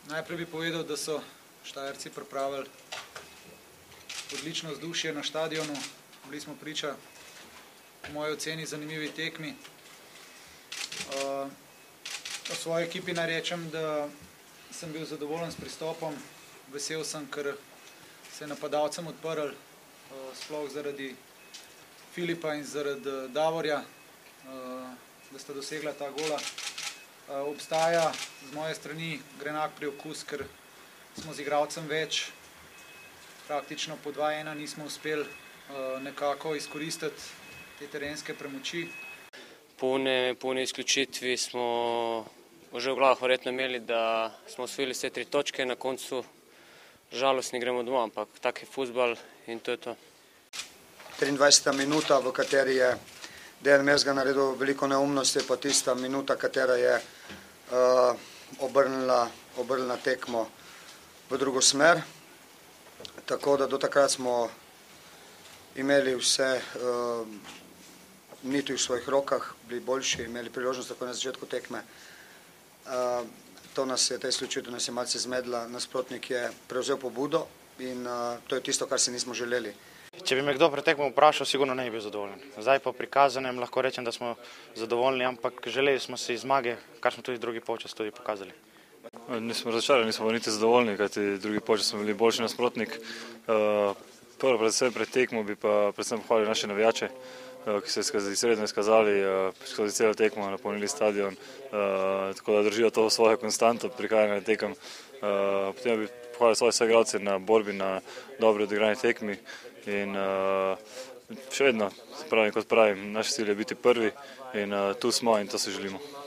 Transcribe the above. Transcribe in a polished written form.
Najprej bi povedal, da so Štajerci pripravili odlično vzdušje na štadionu. Bili smo priča, po moji oceni, zanimivi tekmi. O svoji ekipi naj rečem, da sem bil zadovoljen s pristopom. Vesel sem, ker se je napadalcem odprl, sploh zaradi Filipa in zaradi Davorja, da sta dosegla ta gola. Obstaja z moje strani grenak priokus, ker smo z igralcem več, praktično po 2:1 nismo uspeli nekako izkoristiti te terenske premoči. Po uni izključitvi smo že v glavah verjetno imeli, da smo osvojili vse 3 točke, na koncu žalostni gremo domov, ampak tak je fuzbal in to je to. 23. minuta, v kateri je Dejan Mezga naredil veliko neumnosti, pa tista minuta, katera je obrnila tekmo v drugo smer. Tako da do takrat smo imeli vse niti v svojih rokah, bili boljši, imeli priložnost tako na začetku tekme. To nas je, ta izključitev nas je malce zmedla, nasprotnik je prevzel pobudo in to je tisto, kar si nismo želeli. Če bi me kdo pred tekmo vprašal, sigurno ne bi bil zadovoljen. Zdaj po prikazanem lahko rečem, da smo zadovoljni, ampak želeli smo si zmage, kar smo tudi drugi polčas tudi pokazali. Nismo razočarani, nismo niti zadovoljni, kajti drugi polčas smo bili boljši nasprotnik. Prvo predvsem pred tekmo bi pa predvsem pohvalil naše navijače, ki so se izredno izkazali, skozi celo tekmo napolnili stadion, tako da držijo to svojo konstanto prihajanja tekem. Potem bi pohvalil svoje soigralce na borbi, na dobro odigrani tekmi in še vedno, kot pravim, naš cilj je biti prvi in tu smo in to si želimo.